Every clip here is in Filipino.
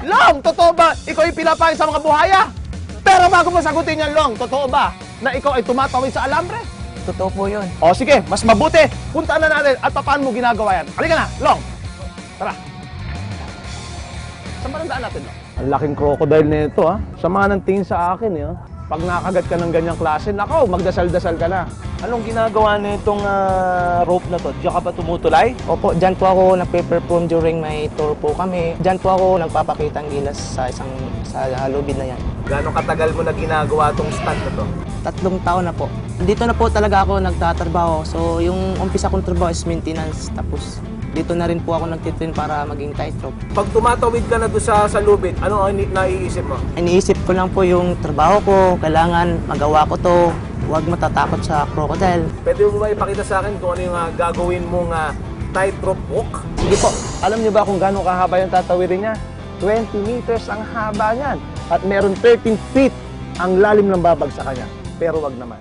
Long, totoo ba ikaw yung pinapain sa mga buhaya? Pero bago mo sagutin yan, Long, totoo ba na ikaw ay tumatawid sa alambre? Totoo po yun. O sige, mas mabuti. Puntaan na natin at paano mo ginagawa yan. Halika na, Long. Tara. Saan ba nandaan natin, Long? Ang laking crocodile na ito, ha? Sama ng tingin sa akin, eh. Pag nakagat ka ng ganyang klase, nakaw, magdasal-dasal ka na. Anong ginagawa na itong rope na to? Diyan ka ba tumutulay? Opo, dyan po ako nagpe-perform during my tour po kami. Dyan po ako nagpapakita ng gilas sa halubid na yan. Gano'ng katagal mo na ginagawa itong stunt na to? 3 taon na po. Dito na po talaga ako nagtatrabaho. So, yung umpisa kong trabaho is maintenance. Tapos, dito na rin po ako nagtitrain para maging tightrope. Pag tumatawid ka na doon sa lubid, ano ang naiisip mo? Iniisip ko lang po yung trabaho ko. Kailangan magawa ko to. Huwag matatakot sa crocodile. Pwede mo ba ipakita sa akin kung ano yung gagawin mong tightrope walk? Sige po. Alam niyo ba kung gaano kahaba yung tatawirin niya? 20 meters ang haba niyan. At meron 13 feet ang lalim ng babag sa kanya. Pero wag naman.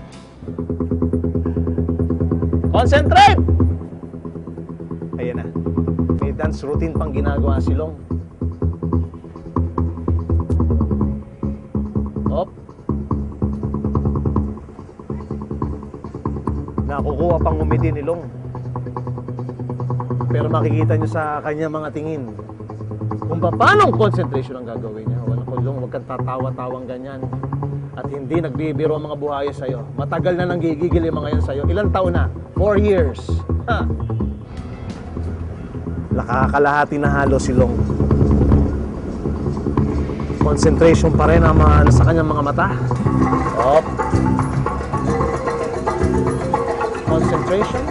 Concentrate! Ayan na. May dance routine pang ginagawa si Long. Op. Nakukuha pang umiti ni Long. Pero makikita nyo sa kanya mga tingin kung paano concentration ang gagawin niya. Wala ko, Long, huwag kang tatawa-tawang ganyan. At hindi nagbibiro ang mga buhaya sa'yo. Matagal na nang gigigil yung mga yan sa'yo. Ilang taon na? 4 years. Ha? Nakakalahati na halo si Long. Concentration pa rin ang mga sa kanyang mga mata. Op. Concentration.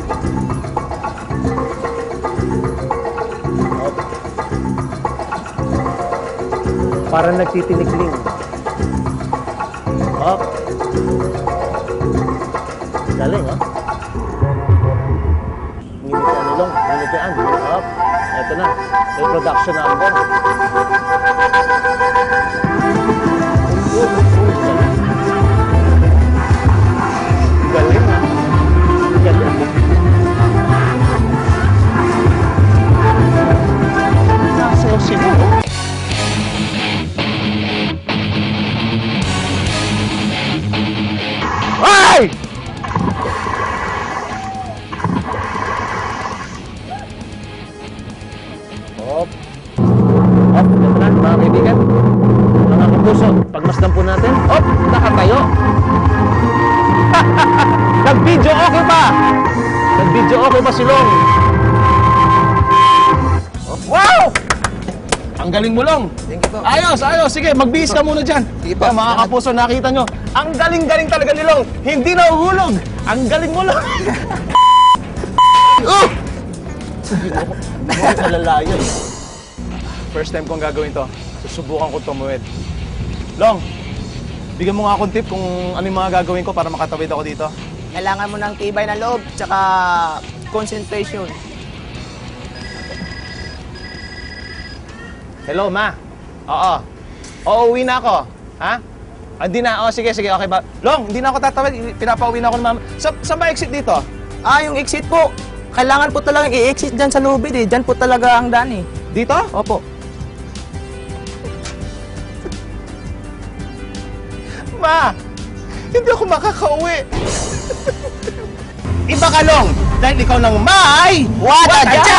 Op. Parang nagtitinikling. Op. Galing, oh. Nginitian ni Long. Nginitian. Op. Ito na. Reproduction number. Galing, ha? Galing. Nasayaw si Long. Ay! Op. Op, ito na, mga kaibigan. Mga kapuso, pagmasdan po natin. Op, nakatayo. Nag-video okay pa. Nag-video okay pa si Long. Op. Wow! Ang galing mo, Long. Thank you po. Ayos, ayos. Sige, magbihis ka muna dyan. Sige po. Mga kapuso, nakita nyo. Ang galing-galing talaga ni Long. Hindi nahuhulog. Ang galing mo, Long. Hindi mo kalalayo. First time kong gagawin to. Susubukan ko tumuwid. Long, bigyan mo nga akong tip kung ano yung mga gagawin ko para makatawid ako dito. Kailangan mo ng tibay ng loob, tsaka concentration. Hello, Ma. Oo. Oo, uwi na ako. Ha? Hindi na. Oo, sige, sige. Okay ba? Long, hindi na ako tatawid. Pinapauwi na ako ng mama. Saan ba exit dito? Yung exit po. Kailangan po talaga i-exit dyan sa lubid eh. Dyan po talaga ang daan eh. Dito? Opo. Ma, hindi ako makakauwi. Iba ka, Long. Dahil ikaw nang may... Wada dyan!